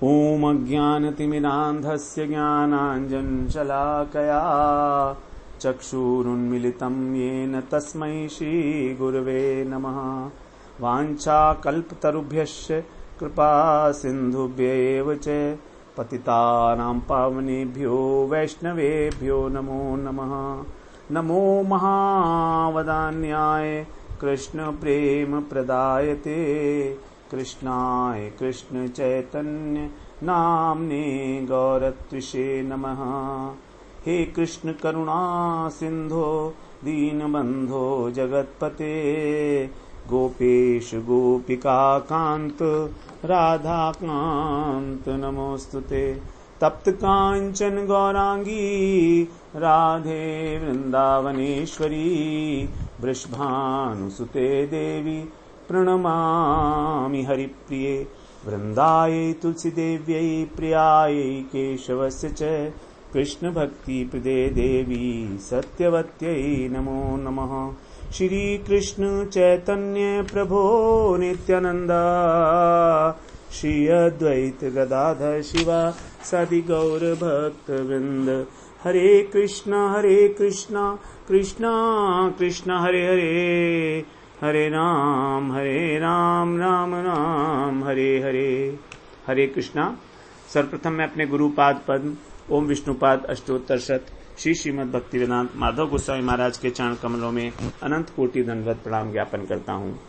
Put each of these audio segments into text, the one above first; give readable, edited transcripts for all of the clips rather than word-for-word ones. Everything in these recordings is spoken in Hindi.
ॐ अज्ञानतिमिरान्धस्य ज्ञानाञ्जनशलाकया चक्षुरुन्मिलितं येन तस्मै श्रीगुरवे नमः। वाञ्छाकल्पतरुभ्यश्च कृपा सिन्धुभ्यैव च पतितानां पावनेभ्यो वैष्णवेभ्यो नमो नमः। नमो महावदान्याय कृष्ण प्रेम प्रदायते कृष्णाय कृष्ण चैतन्य नाम्ने गौरत्विषे नमः। हे कृष्ण करुणा सिंधो दीनबंधो जगत्पते गोपेश गोपिका कांत राधा कांत नमोस्तुते। तप्त कांचन गौरांगी राधे वृंदावनेश्वरी वृषभानुसुते देवी प्रणमामि हरिप्रिये। वृंदायै तुलसीदेव्यै प्रियायै केशवस्य च कृष्ण भक्ति प्रदे देवी सत्यवत्यै नमो नमः। श्री कृष्ण चैतन्य प्रभो नित्यानंद श्री अद्वैत गदाधर शिवा सदि गौर भक्त वृंद। हरे कृष्णा कृष्णा कृष्ण हरे हरे हरे राम राम राम हरे हरे। हरे कृष्णा। सर्वप्रथम मैं अपने गुरुपाद पद्म ओम विष्णुपाद अष्टोत्तर शत श्री श्रीमद् भक्तिवेदांत माधव गोस्वामी महाराज के चरण कमलों में अनंत कोटि दंडवत प्रणाम ज्ञापन करता हूँ।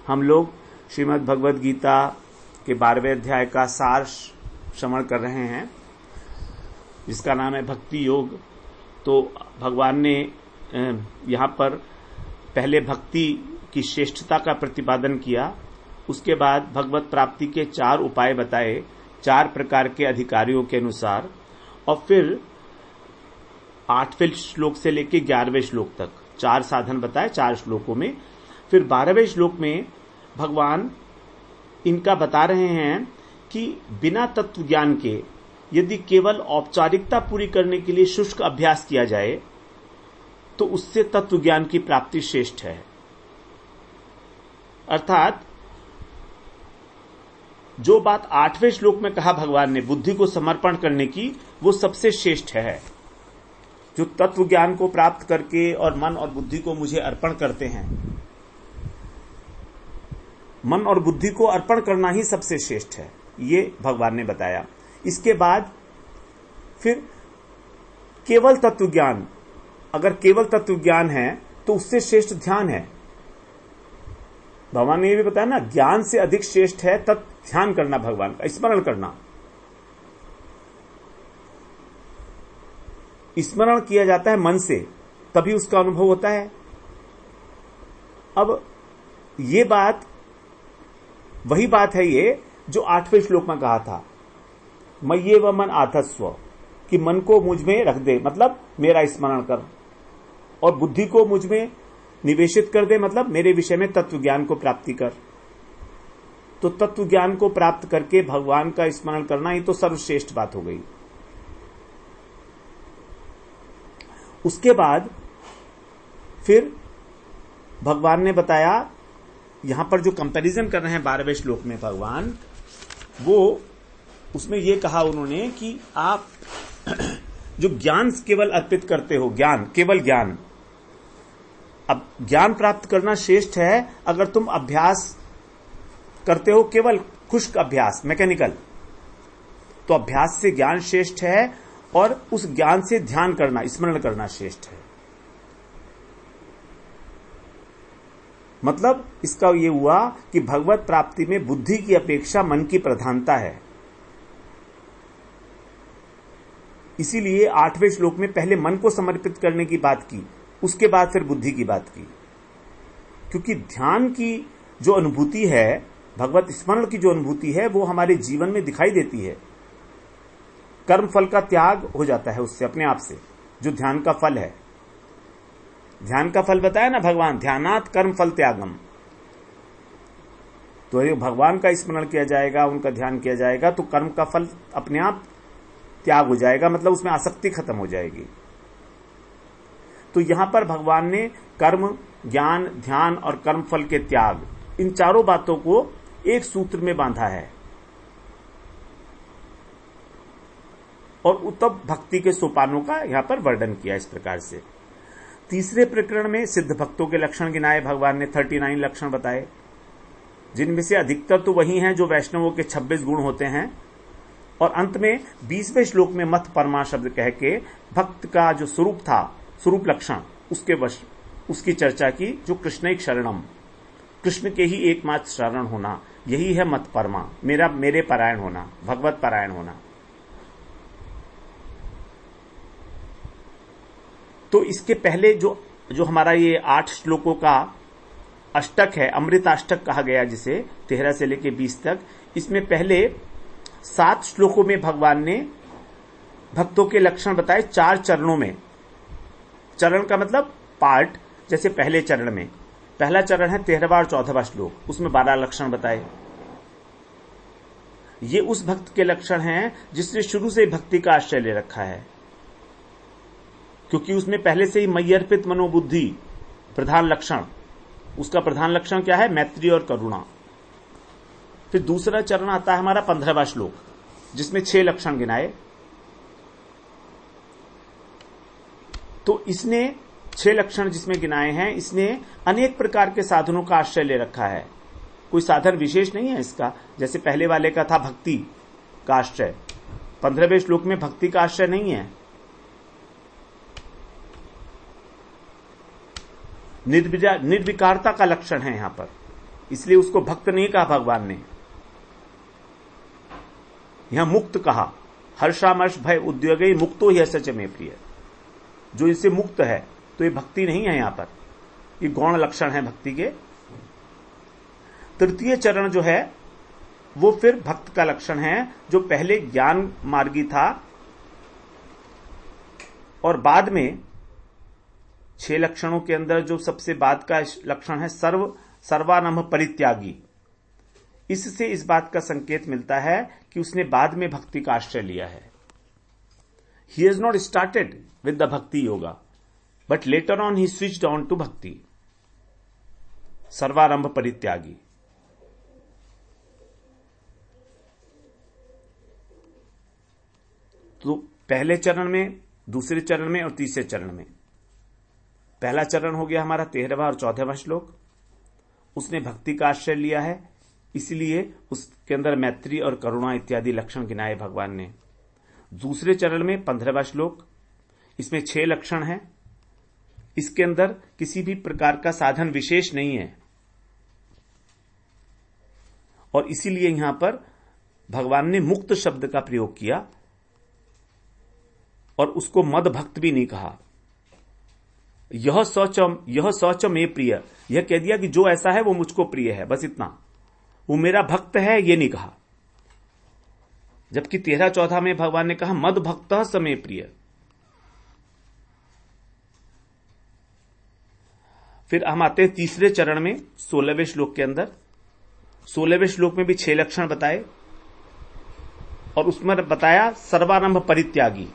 हम लोग श्रीमद् भगवद गीता के 12वें अध्याय का सार श्रवण कर रहे हैं, जिसका नाम है भक्ति योग। तो भगवान ने यहाँ पर पहले भक्ति की श्रेष्ठता का प्रतिपादन किया, उसके बाद भगवत प्राप्ति के 4 उपाय बताए 4 प्रकार के अधिकारियों के अनुसार, और फिर 8वें श्लोक से लेकर 11वें श्लोक तक 4 साधन बताए 4 श्लोकों में। फिर 12वें श्लोक में भगवान इनका बता रहे हैं कि बिना तत्व ज्ञान के यदि केवल औपचारिकता पूरी करने के लिए शुष्क अभ्यास किया जाए तो उससे तत्व ज्ञान की प्राप्ति श्रेष्ठ है। अर्थात जो बात 8वें श्लोक में कहा भगवान ने बुद्धि को समर्पण करने की, वो सबसे श्रेष्ठ है। जो तत्व ज्ञान को प्राप्त करके और मन और बुद्धि को मुझे अर्पण करते हैं, मन और बुद्धि को अर्पण करना ही सबसे श्रेष्ठ है, ये भगवान ने बताया। इसके बाद फिर केवल तत्व ज्ञान, अगर केवल तत्व ज्ञान है तो उससे श्रेष्ठ ध्यान है। भगवान ने ये भी बताया ना, ज्ञान से अधिक श्रेष्ठ है ध्यान करना, भगवान का स्मरण करना। स्मरण किया जाता है मन से, तभी उसका अनुभव होता है। अब ये बात वही बात है ये जो 8वें श्लोक में कहा था, मय्ये व मन आधस्व, कि मन को मुझ में रख दे, मतलब मेरा स्मरण कर, और बुद्धि को मुझ में निवेशित कर दे, मतलब मेरे विषय में तत्व ज्ञान को प्राप्ति कर। तो तत्व ज्ञान को प्राप्त करके भगवान का स्मरण करना ही तो सर्वश्रेष्ठ बात हो गई। उसके बाद फिर भगवान ने बताया, यहां पर जो कंपैरिजन कर रहे हैं 12वें श्लोक में भगवान, वो उसमें ये कहा उन्होंने कि आप जो ज्ञान केवल अर्पित करते हो, ज्ञान केवल ज्ञान, अब ज्ञान प्राप्त करना श्रेष्ठ है अगर तुम अभ्यास करते हो केवल खुश्क अभ्यास, मैकेनिकल, तो अभ्यास से ज्ञान श्रेष्ठ है, और उस ज्ञान से ध्यान करना, स्मरण करना श्रेष्ठ है। मतलब इसका यह हुआ कि भगवत प्राप्ति में बुद्धि की अपेक्षा मन की प्रधानता है। इसीलिए 8वें श्लोक में पहले मन को समर्पित करने की बात की, उसके बाद फिर बुद्धि की बात की, क्योंकि ध्यान की जो अनुभूति है, भगवत स्मरण की जो अनुभूति है, वो हमारे जीवन में दिखाई देती है। कर्म फल का त्याग हो जाता है उससे अपने आप से, जो ध्यान का फल है। ध्यान का फल बताया ना भगवान, ध्यानात् कर्म फल त्यागम। तो ये भगवान का स्मरण किया जाएगा, उनका ध्यान किया जाएगा, तो कर्म का फल अपने आप त्याग हो जाएगा, मतलब उसमें आसक्ति खत्म हो जाएगी। तो यहां पर भगवान ने कर्म, ज्ञान, ध्यान और कर्मफल के त्याग, इन चारों बातों को एक सूत्र में बांधा है। और उत्तम भक्ति के सोपानों का यहां पर वर्णन किया इस प्रकार से। तीसरे प्रकरण में सिद्ध भक्तों के लक्षण गिनाए भगवान ने, 39 लक्षण बताए, जिनमें से अधिकतर तो वही हैं जो वैष्णवों के 26 गुण होते हैं। और अंत में 20वें श्लोक में मत परमा शब्द कह के भक्त का जो स्वरूप था, स्वरूप लक्षण, उसकी चर्चा की, जो कृष्णैक शरणम, कृष्ण के ही एकमात्र शरण होना, यही है मत परमा, मेरे परायण होना, भगवत परायण होना। तो इसके पहले जो हमारा ये 8 श्लोकों का अष्टक है, अमृताष्टक कहा गया जिसे, 13 से लेकर 20 तक, इसमें पहले 7 श्लोकों में भगवान ने भक्तों के लक्षण बताए 4 चरणों में। चरण का मतलब पार्ट, जैसे पहले चरण में, पहला चरण है 13वां और 14वां श्लोक, उसमें 12 लक्षण बताए। ये उस भक्त के लक्षण हैं जिसने शुरू से भक्ति का आश्रय ले रखा है, क्योंकि उसमें पहले से ही मयि अर्पित मनोबुद्धि प्रधान लक्षण, उसका प्रधान लक्षण क्या है? मैत्री और करुणा। फिर दूसरा चरण आता है हमारा 15वां श्लोक, जिसमें 6 लक्षण गिनाए। तो इसने 6 लक्षण जिसमें गिनाए हैं, इसने अनेक प्रकार के साधनों का आश्रय ले रखा है, कोई साधन विशेष नहीं है इसका। जैसे पहले वाले का था भक्ति का आश्रय, 15वें श्लोक में भक्ति का आश्रय नहीं है। निर्विकारता का लक्षण है यहां पर, इसलिए उसको भक्त नहीं कहा भगवान ने, यहां मुक्त कहा। हर्षामर्ष भय उद्योगे मुक्तो ही सच में प्रिय, जो इससे मुक्त है, तो ये भक्ति नहीं है यहां पर, ये गौण लक्षण है भक्ति के। तृतीय चरण जो है वो फिर भक्त का लक्षण है, जो पहले ज्ञान मार्गी था और बाद में 6 लक्षणों के अंदर जो सबसे बाद का लक्षण है सर्वानंभ परित्यागी। इससे इस बात का संकेत मिलता है कि उसने बाद में भक्ति का आश्रय लिया है। He has not started with the bhakti yoga, but later on he switched on to bhakti. सर्वारंभ परित्यागी। तो पहले चरण में, दूसरे चरण में और तीसरे चरण में, पहला चरण हो गया हमारा 13वां और 14वां श्लोक, उसने भक्ति का आश्रय लिया है, इसलिए उसके अंदर मैत्री और करुणा इत्यादि लक्षण गिनाए भगवान ने। दूसरे चरण में 15वां श्लोक, इसमें 6 लक्षण हैं, इसके अंदर किसी भी प्रकार का साधन विशेष नहीं है, और इसीलिए यहां पर भगवान ने मुक्त शब्द का प्रयोग किया और उसको मद भक्त भी नहीं कहा। यह सौच में प्रिय, यह कह दिया कि जो ऐसा है वो मुझको प्रिय है, बस इतना, वो मेरा भक्त है, ये नहीं कहा। जबकि 13-14 में भगवान ने कहा मद भक्त समय प्रिय। फिर हम आते हैं तीसरे चरण में 16वें श्लोक के अंदर। 16वें श्लोक में भी 6 लक्षण बताए और उसमें बताया सर्वारंभ परित्यागी।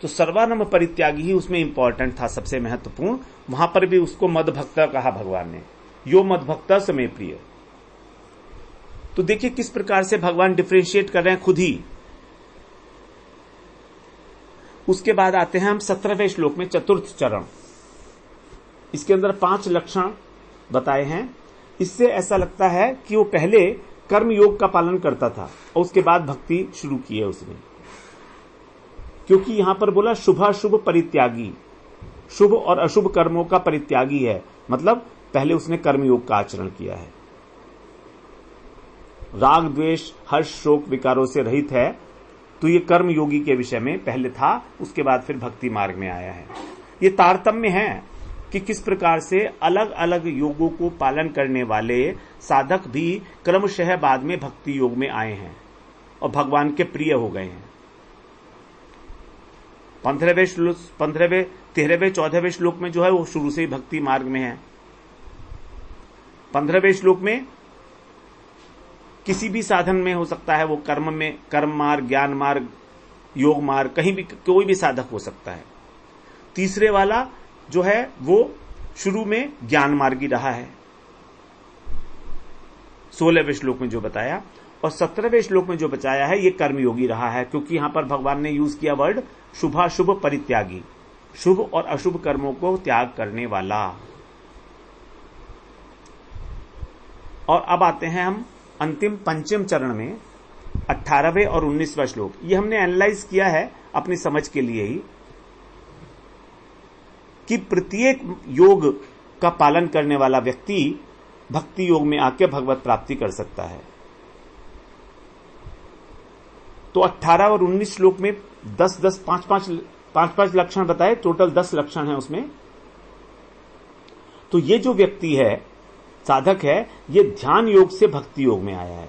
तो सर्वानंद परित्यागी ही उसमें इंपॉर्टेंट था, सबसे महत्वपूर्ण। वहां पर भी उसको मदभक्त कहा भगवान ने, यो मदभक्त समय प्रिय। तो देखिए किस प्रकार से भगवान डिफरेंशिएट कर रहे हैं खुद ही। उसके बाद आते हैं हम 17वें श्लोक में, चतुर्थ चरण। इसके अंदर 5 लक्षण बताए हैं। इससे ऐसा लगता है कि वो पहले कर्म योग का पालन करता था और उसके बाद भक्ति शुरू की है उसने, क्योंकि यहां पर बोला शुभाशुभ परित्यागी, शुभ और अशुभ कर्मों का परित्यागी है, मतलब पहले उसने कर्मयोग का आचरण किया है। राग द्वेष हर्ष शोक विकारों से रहित है, तो ये कर्म योगी के विषय में पहले था, उसके बाद फिर भक्ति मार्ग में आया है। ये तारतम्य है कि किस प्रकार से अलग अलग योगों को पालन करने वाले साधक भी क्रमशः बाद में भक्ति योग में आए हैं और भगवान के प्रिय हो गए हैं। 13वें 14वें श्लोक में जो है वो शुरू से ही भक्ति मार्ग में है। 15वें श्लोक में किसी भी साधन में हो सकता है, वो कर्म में, कर्म मार्ग, ज्ञान मार्ग, योग मार्ग, कहीं भी कोई भी साधक हो सकता है। तीसरे वाला जो है वो शुरू में ज्ञान मार्गी रहा है, 16वें श्लोक में जो बताया। और 17वें श्लोक में जो बचाया है ये कर्मयोगी रहा है, क्योंकि यहां पर भगवान ने यूज किया वर्ड शुभाशुभ परित्यागी, शुभ और अशुभ कर्मों को त्याग करने वाला। और अब आते हैं हम अंतिम पंचम चरण में 18वें और 19वां श्लोक। ये हमने एनालाइज किया है अपनी समझ के लिए ही कि प्रत्येक योग का पालन करने वाला व्यक्ति भक्ति योग में आके भगवत प्राप्ति कर सकता है। तो 18 और 19 श्लोक में 10-10 5-5 लक्षण बताए, टोटल 10 लक्षण है उसमें। तो ये जो व्यक्ति है, साधक है, ये ध्यान योग से भक्ति योग में आया है,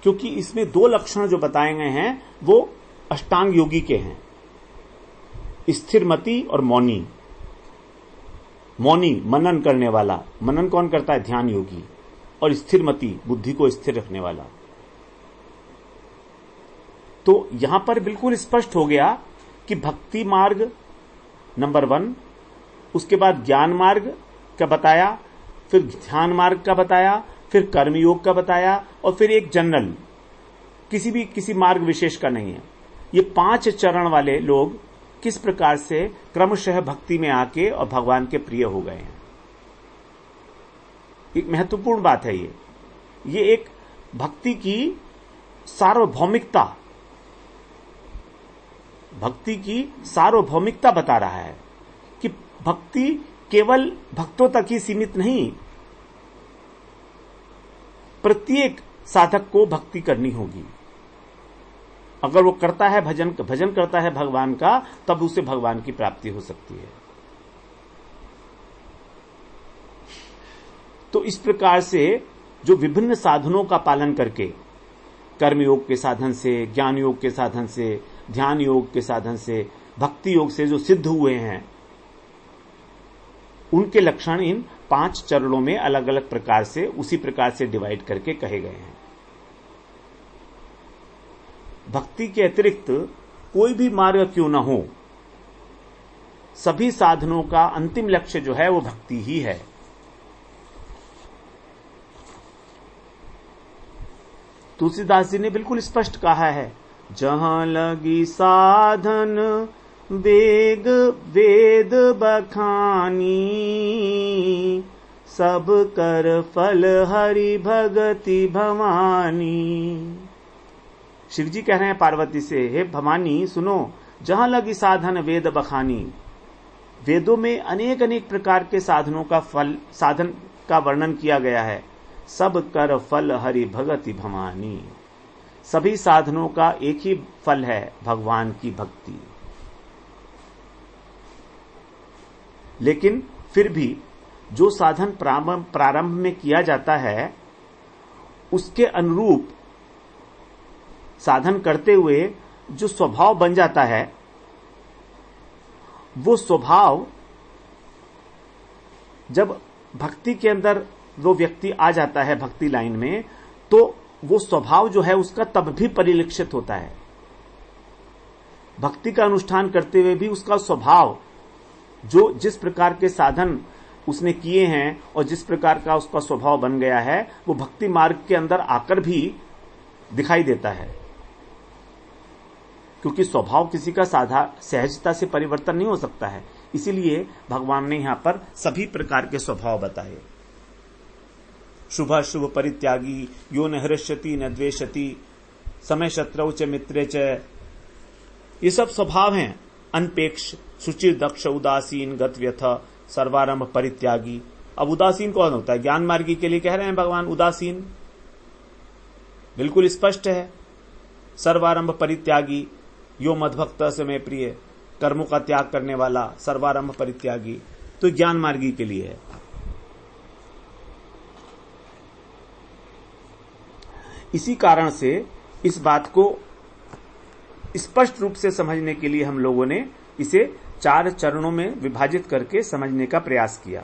क्योंकि इसमें 2 लक्षण जो बताए गए हैं वो अष्टांग योगी के हैं, स्थिरमति और मौनी। मौनी मनन करने वाला, मनन कौन करता है? ध्यान योगी। और स्थिरमति बुद्धि को स्थिर रखने वाला। तो यहां पर बिल्कुल स्पष्ट हो गया कि भक्ति मार्ग नंबर 1, उसके बाद ज्ञान मार्ग का बताया, फिर ध्यान मार्ग का बताया, फिर कर्मयोग का बताया, और फिर एक जनरल, किसी मार्ग विशेष का नहीं है। ये 5 चरण वाले लोग किस प्रकार से क्रमशः भक्ति में आके और भगवान के प्रिय हो गए हैं। एक महत्वपूर्ण बात है ये एक भक्ति की सार्वभौमिकता, बता रहा है कि भक्ति केवल भक्तों तक ही सीमित नहीं, प्रत्येक साधक को भक्ति करनी होगी। अगर वो करता है भजन करता है भगवान का, तब उसे भगवान की प्राप्ति हो सकती है। तो इस प्रकार से जो विभिन्न साधनों का पालन करके, कर्मयोग के साधन से, ज्ञान योग के साधन से, ध्यान योग के साधन से, भक्ति योग से जो सिद्ध हुए हैं, उनके लक्षण इन 5 चरणों में अलग अलग प्रकार से, उसी प्रकार से डिवाइड करके कहे गए हैं। भक्ति के अतिरिक्त कोई भी मार्ग क्यों न हो, सभी साधनों का अंतिम लक्ष्य जो है वो भक्ति ही है। तुलसीदास जी ने बिल्कुल स्पष्ट कहा है, जहां लगी साधन वेग वेद बखानी, सब कर फल हरि भगति भवानी। शिव जी कह रहे हैं पार्वती से, हे भवानी सुनो, जहां लगी साधन वेद बखानी, वेदों में अनेक अनेक प्रकार के साधनों का साधन का वर्णन किया गया है। सब कर फल हरि भगति भवानी, सभी साधनों का एक ही फल है, भगवान की भक्ति। लेकिन फिर भी जो साधन प्रारंभ में किया जाता है, उसके अनुरूप साधन करते हुए जो स्वभाव बन जाता है, वो स्वभाव जब भक्ति के अंदर वो व्यक्ति आ जाता है भक्ति लाइन में, तो वो स्वभाव जो है उसका तब भी परिलक्षित होता है। भक्ति का अनुष्ठान करते हुए भी उसका स्वभाव, जो जिस प्रकार के साधन उसने किए हैं और जिस प्रकार का उसका स्वभाव बन गया है, वो भक्ति मार्ग के अंदर आकर भी दिखाई देता है। क्योंकि स्वभाव किसी का सहजता से परिवर्तन नहीं हो सकता है, इसीलिए भगवान ने यहां पर सभी प्रकार के स्वभाव बताए। शुभाशुभ परित्यागी, यो न हृष्यति न द्वेषति, समय शत्रौ च मित्रे च, ये सब स्वभाव हैं। अनपेक्ष, सुचिर, दक्ष, उदासीन, गतव्यथ, सर्वारंभ परित्यागी। अब उदासीन कौन होता है? ज्ञान मार्गी के लिए कह रहे हैं भगवान उदासीन, बिल्कुल स्पष्ट है। सर्वारंभ परित्यागी, यो मद्भक्त से मैं प्रिय, कर्मों का त्याग करने वाला, सर्वारंभ परित्यागी, तो ज्ञान मार्गी के लिए है। इसी कारण से इस बात को स्पष्ट रूप से समझने के लिए हम लोगों ने इसे 4 चरणों में विभाजित करके समझने का प्रयास किया।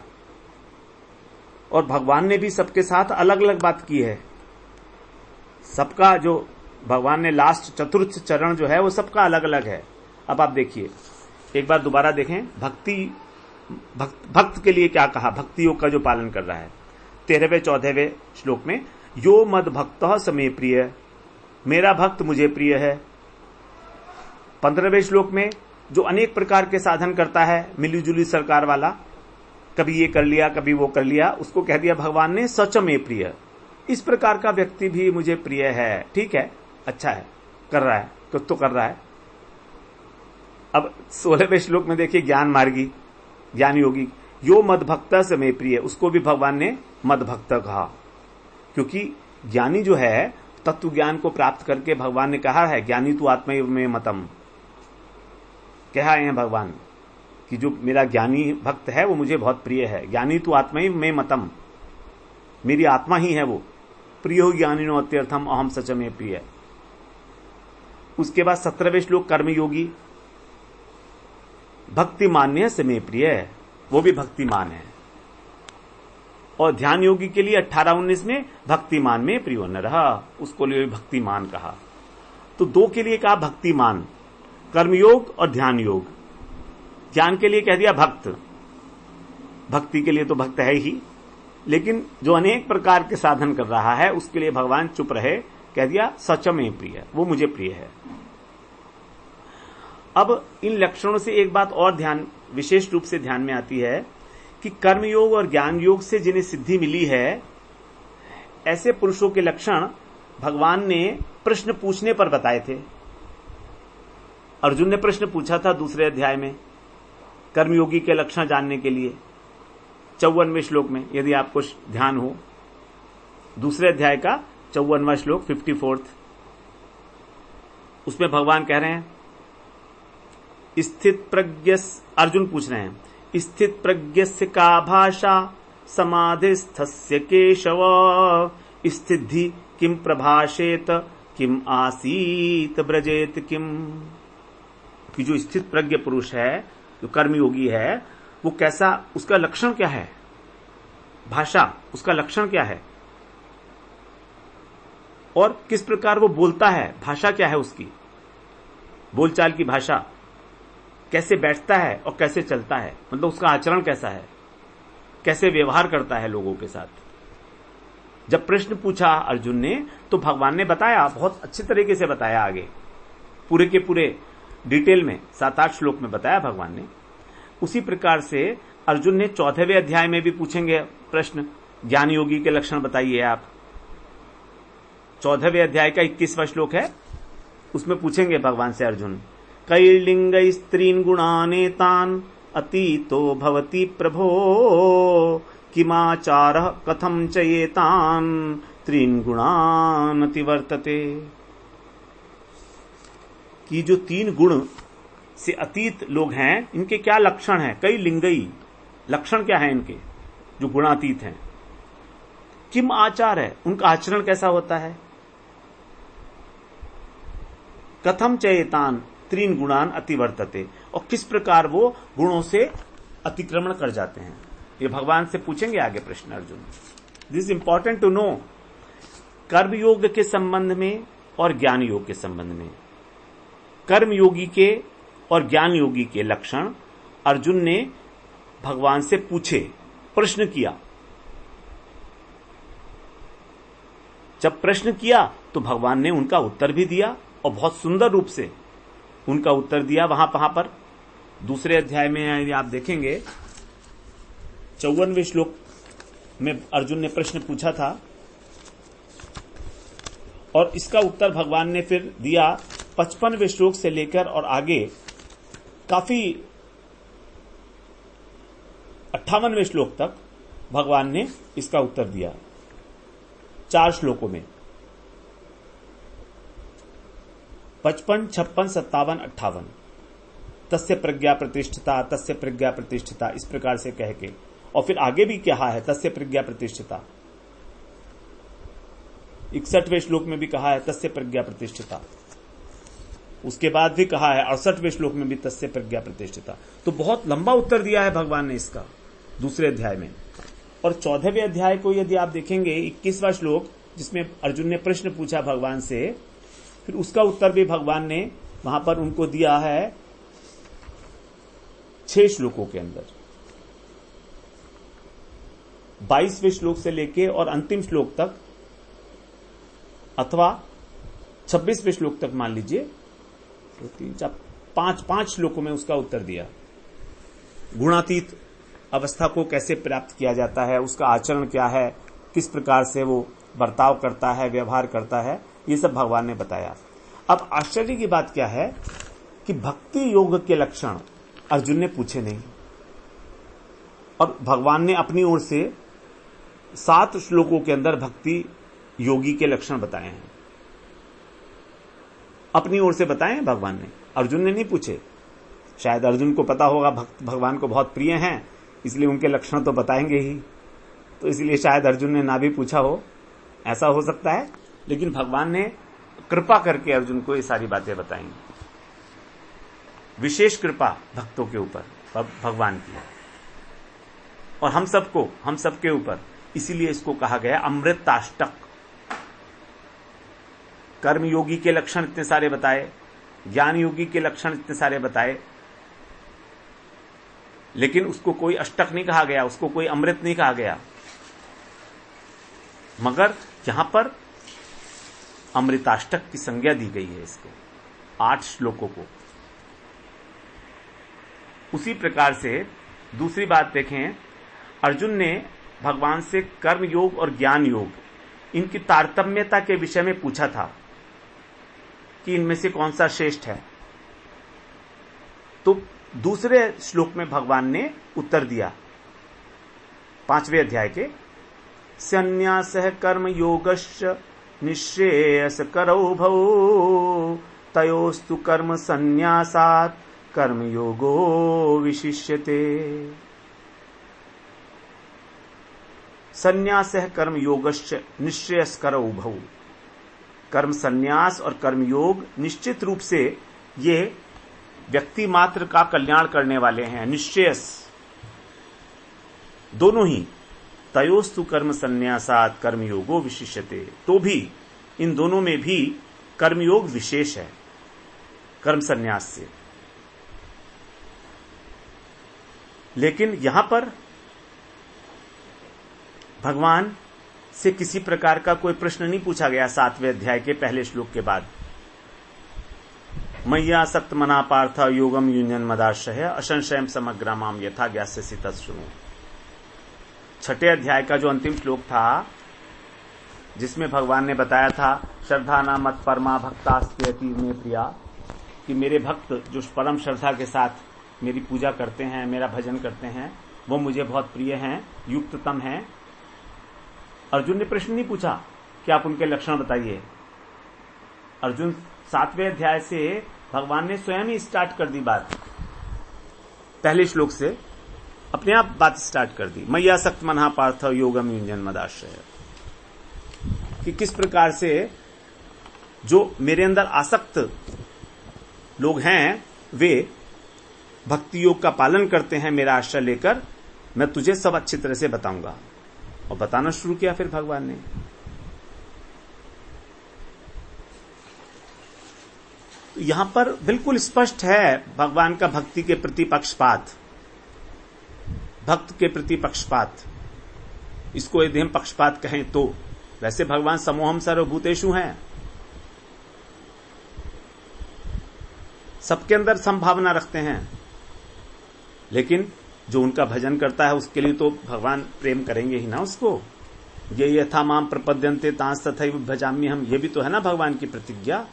और भगवान ने भी सबके साथ अलग अलग बात की है। सबका जो भगवान ने लास्ट चतुर्थ चरण जो है वो सबका अलग अलग है। अब आप देखिए, एक बार दोबारा देखें, भक्त के लिए क्या कहा, भक्ति योग का जो पालन कर रहा है। 13वें 14वें श्लोक में, यो मद भक्त समे प्रिय, मेरा भक्त मुझे प्रिय है। 15वें श्लोक में जो अनेक प्रकार के साधन करता है, मिलीजुली सरकार वाला, कभी ये कर लिया कभी वो कर लिया, उसको कह दिया भगवान ने सच में प्रिय। इस प्रकार का व्यक्ति भी मुझे प्रिय है। ठीक है, अच्छा है, कर रहा है, कुछ तो कर रहा है। अब 16वें श्लोक में देखिए ज्ञान मार्गी, ज्ञान योगी, यो मद भक्त समे प्रिय, उसको भी भगवान ने मद भक्त कहा, क्योंकि ज्ञानी जो है तत्व ज्ञान को प्राप्त करके भगवान ने कहा है ज्ञानी तू आत्मैव में मतम, कहा है भगवान कि जो मेरा ज्ञानी भक्त है वो मुझे बहुत प्रिय है। ज्ञानी तू आत्मैव में मतम, मेरी आत्मा ही है वो। प्रियो ज्ञानिनो अत्यर्थम अहम सच में प्रिय। उसके बाद 17वें श्लोक कर्मयोगी, भक्तिमान्य से में प्रिय है, वो भी भक्तिमान है। और ध्यान योगी के लिए 18-19 में भक्तिमान में प्रियो न रहा, उसको लिए भक्तिमान कहा। तो दो के लिए कहा भक्तिमान, कर्मयोग और ध्यान योग। ज्ञान के लिए कह दिया भक्त, भक्ति के लिए तो भक्त है ही, लेकिन जो अनेक प्रकार के साधन कर रहा है उसके लिए भगवान चुप रहे, कह दिया सच में प्रिय, वो मुझे प्रिय है। अब इन लक्षणों से एक बात और विशेष रूप से ध्यान में आती है कि कर्मयोग और ज्ञान योग से जिन्हें सिद्धि मिली है, ऐसे पुरुषों के लक्षण भगवान ने प्रश्न पूछने पर बताए थे। अर्जुन ने प्रश्न पूछा था दूसरे अध्याय में कर्मयोगी के लक्षण जानने के लिए, 54वें श्लोक में, यदि आपको ध्यान हो, दूसरे अध्याय का 54वां श्लोक 54th, उसमें भगवान कह रहे हैं स्थित प्रज्ञ, अर्जुन पूछ रहे हैं स्थित प्रज्ञस्य का भाषा समाधिस्थस्य केशव स्थिति किम प्रभाषेत किम आसीत ब्रजेत किम। कि जो स्थित प्रज्ञ पुरुष है, जो कर्मयोगी है, वो कैसा, उसका लक्षण क्या है, भाषा उसका लक्षण क्या है, और किस प्रकार वो बोलता है, भाषा क्या है उसकी, बोलचाल की भाषा, कैसे बैठता है और कैसे चलता है, मतलब उसका आचरण कैसा है, कैसे व्यवहार करता है लोगों के साथ। जब प्रश्न पूछा अर्जुन ने तो भगवान ने बताया, बहुत अच्छे तरीके से बताया, आगे पूरे के पूरे डिटेल में 7-8 श्लोक में बताया भगवान ने। उसी प्रकार से अर्जुन ने 14वें अध्याय में भी पूछेंगे प्रश्न, ज्ञान योगी के लक्षण बताइए आप। 14वें अध्याय का 21वां श्लोक है, उसमें पूछेंगे भगवान से अर्जुन, कैलिंग स्त्रीन गुणानेतान अतीतो भवति प्रभो किमाचारः कथम चयेतान त्रीन गुणान अतिवर्तते। कि जो 3 गुण से अतीत लोग हैं, इनके क्या लक्षण हैं, कई लिंगई लक्षण क्या है इनके जो गुणातीत हैं। किम आचार है, उनका आचरण कैसा होता है। कथम चयेतान त्रीन गुणान अतिवर्तते, और किस प्रकार वो गुणों से अतिक्रमण कर जाते हैं। ये भगवान से पूछेंगे आगे प्रश्न Arjun. This is important to know. कर्म योग के संबंध में और ज्ञान योग के संबंध में, कर्म योगी के और ज्ञान योगी के लक्षण अर्जुन ने भगवान से पूछे, प्रश्न किया। जब प्रश्न किया तो भगवान ने उनका उत्तर भी दिया, और बहुत सुंदर रूप से उनका उत्तर दिया। वहां पर दूसरे अध्याय में यदि आप देखेंगे 54वें श्लोक में अर्जुन ने प्रश्न पूछा था, और इसका उत्तर भगवान ने फिर दिया 55वें श्लोक से लेकर और आगे काफी 58वें श्लोक तक भगवान ने इसका उत्तर दिया, 4 श्लोकों में, 55, 56, 57, 58। तस्य प्रज्ञा प्रतिष्ठिता, तस्य प्रज्ञा प्रतिष्ठिता, इस प्रकार से कह के, और फिर आगे भी कहा है तस्य प्रज्ञा प्रतिष्ठिता। 61वें श्लोक में भी कहा है तस्य प्रज्ञा प्रतिष्ठिता, उसके बाद भी कहा है 68वें श्लोक में भी तस्य प्रज्ञा प्रतिष्ठिता। तो बहुत लंबा उत्तर दिया है भगवान ने इसका दूसरे अध्याय में। और 14वें अध्याय को यदि आप देखेंगे, 21वां श्लोक जिसमें अर्जुन ने प्रश्न पूछा भगवान से, फिर उसका उत्तर भी भगवान ने वहां पर उनको दिया है 6 श्लोकों के अंदर। 22वें श्लोक से लेके और अंतिम श्लोक तक अथवा 26वें श्लोक तक मान लीजिए, 3 4 5 श्लोकों में उसका उत्तर दिया। गुणातीत अवस्था को कैसे प्राप्त किया जाता है, उसका आचरण क्या है, किस प्रकार से वो बर्ताव करता है, व्यवहार करता है, ये सब भगवान ने बताया। अब आश्चर्य की बात क्या है कि भक्ति योग के लक्षण अर्जुन ने पूछे नहीं, और भगवान ने अपनी ओर से 7 श्लोकों के अंदर भक्ति योगी के लक्षण बताए हैं। अपनी ओर से बताए हैं भगवान ने, अर्जुन ने नहीं पूछे। शायद अर्जुन को पता होगा भक्त भगवान को बहुत प्रिय हैं, इसलिए उनके लक्षण तो बताएंगे ही, तो इसलिए शायद अर्जुन ने ना भी पूछा हो, ऐसा हो सकता है। लेकिन भगवान ने कृपा करके अर्जुन को ये सारी बातें बताई। विशेष कृपा भक्तों के ऊपर भगवान की, और हम सबके ऊपर, इसीलिए इसको कहा गया अमृताष्टक। कर्मयोगी के लक्षण इतने सारे बताए, ज्ञान योगी के लक्षण इतने सारे बताए, लेकिन उसको कोई अष्टक नहीं कहा गया, उसको कोई अमृत नहीं कहा गया। मगर यहां पर अमृताष्टक की संज्ञा दी गई है इसको, 8 श्लोकों को। उसी प्रकार से दूसरी बात देखें, अर्जुन ने भगवान से कर्म योग और ज्ञान योग इनकी तारतम्यता के विषय में पूछा था कि इनमें से कौन सा श्रेष्ठ है। तो दूसरे श्लोक में भगवान ने उत्तर दिया, 5वें अध्याय के, संन्यासः कर्म योगश्च निःश्रेयस करौ भौ तयोस्तु कर्म संन्यासात् कर्म योगो विशिष्यते। संन्यासः कर्म योगश्च निःश्रेयस करौ भौ, कर्म संन्यास और कर्म योग निश्चित रूप से ये व्यक्ति मात्र का कल्याण करने वाले हैं, निश्चयस दोनों ही। तयोस्तु कर्म संन्यासात् कर्म योगो विशिष्यते, तो भी इन दोनों में भी कर्मयोग विशेष है कर्म संन्यास से। लेकिन यहां पर भगवान से किसी प्रकार का कोई प्रश्न नहीं पूछा गया 7वें अध्याय के पहले श्लोक के बाद। मय्यासक्त मना पार्थ योगम युञ्जन मदाश्रय असंशयम समग्रामाम यथा ज्ञास्यसि तत्शृणु। 6ठे अध्याय का जो अंतिम श्लोक था, जिसमें भगवान ने बताया था श्रद्धा न मत परमा भक्तास्ते अतीव में प्रिया, कि मेरे भक्त जो परम श्रद्धा के साथ मेरी पूजा करते हैं, मेरा भजन करते हैं, वो मुझे बहुत प्रिय हैं, युक्ततम हैं। अर्जुन ने प्रश्न नहीं पूछा कि आप उनके लक्षण बताइए। अर्जुन 7वें अध्याय से भगवान ने स्वयं ही स्टार्ट कर दी बात, पहले श्लोक से अपने आप बात स्टार्ट कर दी। मय्यासक्त मनः पार्थ योगम युञ्जन मदाश्रय, कि किस प्रकार से जो मेरे अंदर आसक्त लोग हैं वे भक्ति योग का पालन करते हैं, मेरा आश्रय लेकर, मैं तुझे सब अच्छी तरह से बताऊंगा। और बताना शुरू किया फिर भगवान ने। तो यहां पर बिल्कुल स्पष्ट है भगवान का भक्ति के प्रति पक्षपात, भक्त के प्रति पक्षपात। इसको यदि हम पक्षपात कहें तो, वैसे भगवान समोहम सर्वभूतेषु हैं, सबके अंदर संभावना रखते हैं, लेकिन जो उनका भजन करता है उसके लिए तो भगवान प्रेम करेंगे ही ना उसको। ये यथा माम प्रपद्यन्ते तांस तथैव भजाम्य हम, ये भी तो है ना भगवान की प्रतिज्ञा।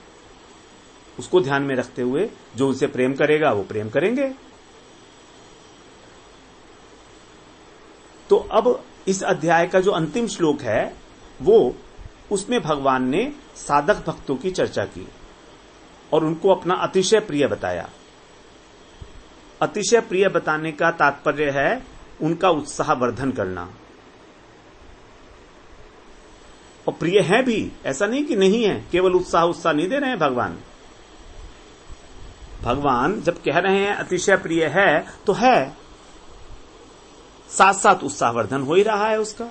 उसको ध्यान में रखते हुए जो उनसे प्रेम करेगा वो प्रेम करेंगे। तो अब इस अध्याय का जो अंतिम श्लोक है वो, उसमें भगवान ने साधक भक्तों की चर्चा की और उनको अपना अतिशय प्रिय बताया। अतिशय प्रिय बताने का तात्पर्य है उनका उत्साह वर्धन करना। और प्रिय है भी, ऐसा नहीं कि नहीं है, केवल उत्साह नहीं दे रहे हैं भगवान। भगवान जब कह रहे हैं अतिशय प्रिय है तो है, साथ साथ उत्साहवर्धन हो ही रहा है उसका।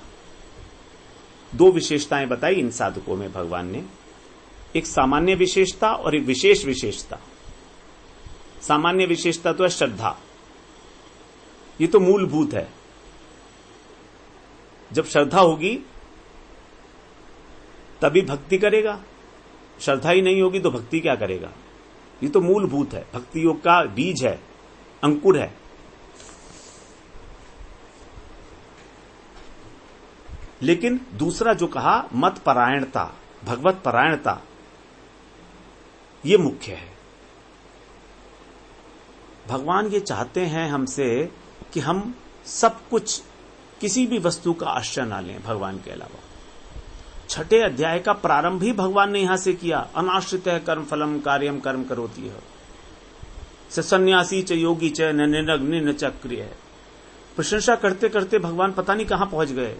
2 विशेषताएं बताई इन साधकों में भगवान ने, एक सामान्य विशेषता और एक विशेष विशेषता। सामान्य विशेषता तो है श्रद्धा, ये तो मूलभूत है। जब श्रद्धा होगी तभी भक्ति करेगा। श्रद्धा ही नहीं होगी तो भक्ति क्या करेगा? ये तो मूलभूत है, भक्ति योग का बीज है, अंकुर है। लेकिन दूसरा जो कहा, मत परायणता, भगवत परायणता, ये मुख्य है। भगवान ये चाहते हैं हमसे कि हम सब कुछ, किसी भी वस्तु का आश्रय ना लें भगवान के अलावा। छठे अध्याय का प्रारंभ ही भगवान ने यहां से किया, अनाश्रित है कर्म फलम कार्यम कर्म करोति है, सन्यासी च योगी च न निरग्नि न चक्रिय है। प्रशंसा करते करते भगवान पता नहीं कहां पहुंच गए।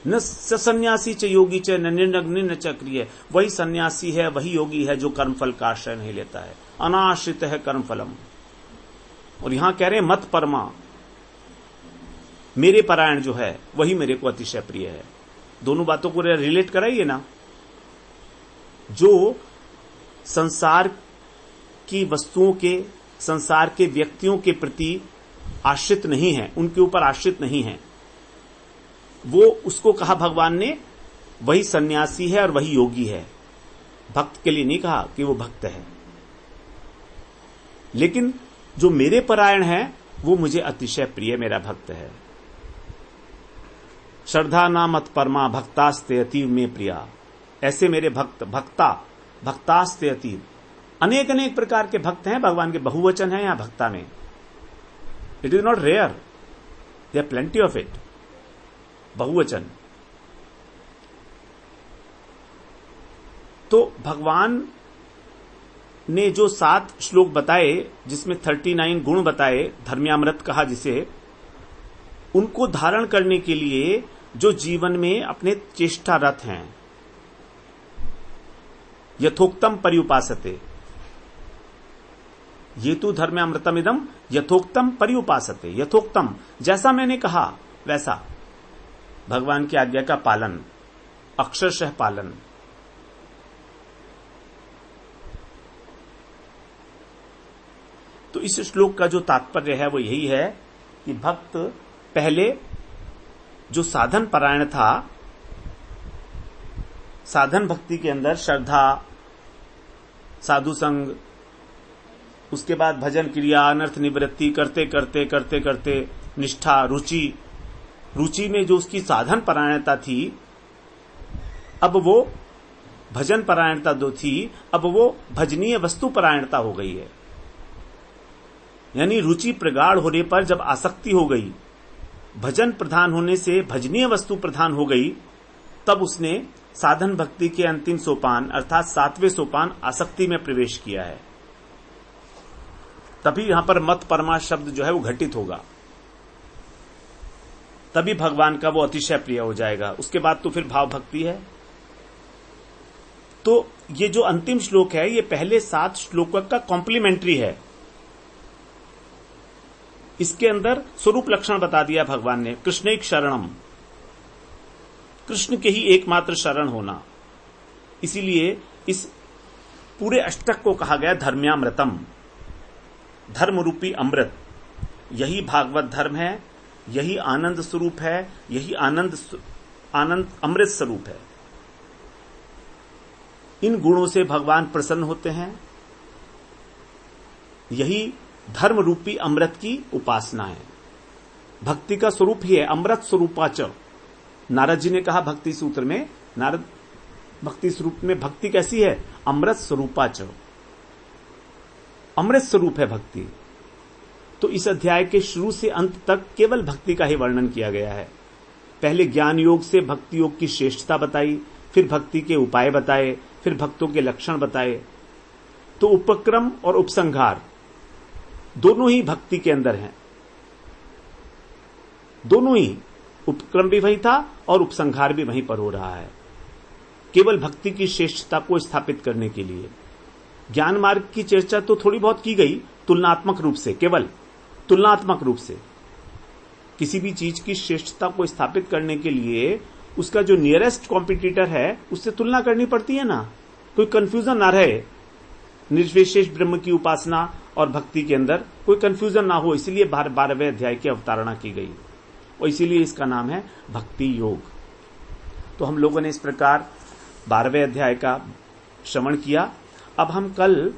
न सन्यासी च योगी च न निरग्नि न चक्रिय, वही सन्यासी है, वही योगी है जो कर्मफल का आश्रय नहीं लेता है। अनाश्रित है कर्म फलम। और यहां कह रहे हैं मत परमा, मेरे परायण जो है वही मेरे को अतिशय प्रिय है। दोनों बातों को रिलेट कराइए ना। जो संसार की वस्तुओं के, संसार के व्यक्तियों के प्रति आश्रित नहीं है, उनके ऊपर आश्रित नहीं है, वो, उसको कहा भगवान ने वही सन्यासी है और वही योगी है। भक्त के लिए नहीं कहा कि वो भक्त है। लेकिन जो मेरे परायण है वो मुझे अतिशय प्रिय, मेरा भक्त है। श्रद्धा ना मत परमा भक्तास्ते अतीव में प्रिया। ऐसे मेरे भक्त, भक्तास्ते अतीव, अनेक अनेक प्रकार के भक्त हैं। भगवान के बहुवचन है यहां भक्ता में। It is not rare, there plenty of it, बहुवचन। तो भगवान ने जो 7 श्लोक बताए, जिसमें 39 गुण बताए, धर्म्यामृत कहा जिसे, उनको धारण करने के लिए जो जीवन में अपने चेष्टारत हैं, यथोक्तम पर्युपासते, ये तो धर्म्यामृतम इदम यथोक्तम पर्युपासते। यथोक्तम, जैसा मैंने कहा वैसा भगवान की आज्ञा का पालन, अक्षरशः पालन। तो इस श्लोक का जो तात्पर्य है वो यही है कि भक्त पहले जो साधन परायण था, साधन भक्ति के अंदर श्रद्धा, साधु संग, उसके बाद भजन क्रिया, अनर्थ निवृत्ति करते करते करते करते निष्ठा, रुचि में जो उसकी साधन परायणता थी, अब वो भजन परायणता जो थी, अब वो भजनीय वस्तु परायणता हो गई है। यानी रुचि प्रगाढ़ होने पर जब आसक्ति हो गई, भजन प्रधान होने से भजनीय वस्तु प्रधान हो गई, तब उसने साधन भक्ति के अंतिम सोपान अर्थात 7वें सोपान आसक्ति में प्रवेश किया है। तभी यहां पर मत परमा शब्द जो है वो घटित होगा, तभी भगवान का वो अतिशय प्रिय हो जाएगा। उसके बाद तो फिर भाव भक्ति है। तो ये जो अंतिम श्लोक है ये पहले 7 श्लोकों का कॉम्प्लीमेंट्री है। इसके अंदर स्वरूप लक्षण बता दिया भगवान ने। कृष्णैक शरणम, कृष्ण के ही एकमात्र शरण होना। इसीलिए इस पूरे अष्टक को कहा गया धर्म्यामृतम, धर्म रूपी अमृत। यही भागवत धर्म है, यही आनंद स्वरूप है, यही आनंद अमृत स्वरूप है। इन गुणों से भगवान प्रसन्न होते हैं। यही धर्म रूपी अमृत की उपासना है। भक्ति का स्वरूप ही है अमृत स्वरूपाच। नारद जी ने कहा भक्ति सूत्र में, नारद भक्ति स्वरूप में भक्ति कैसी है? अमृत स्वरूपाच, अमृत स्वरूप है भक्ति। तो इस अध्याय के शुरू से अंत तक केवल भक्ति का ही वर्णन किया गया है। पहले ज्ञान योग से भक्ति योग की श्रेष्ठता बताई, फिर भक्ति के उपाय बताए, फिर भक्तों के लक्षण बताए। तो उपक्रम और उपसंहार दोनों ही भक्ति के अंदर हैं। दोनों ही, उपक्रम भी वही था और उपसंहार भी वहीं पर हो रहा है, केवल भक्ति की श्रेष्ठता को स्थापित करने के लिए। ज्ञान मार्ग की चर्चा तो थोड़ी बहुत की गई तुलनात्मक रूप से, केवल तुलनात्मक रूप से। किसी भी चीज की श्रेष्ठता को स्थापित करने के लिए उसका जो नियरेस्ट कॉम्पिटिटर है उससे तुलना करनी पड़ती है ना, कोई कंफ्यूजन ना रहे। निर्विशेष ब्रह्म की उपासना और भक्ति के अंदर कोई कंफ्यूजन ना हो, इसलिए 12वें अध्याय की अवतारणा की गई और इसीलिए इसका नाम है भक्ति योग। तो हम लोगों ने इस प्रकार 12वें अध्याय का श्रवण किया। अब हम कल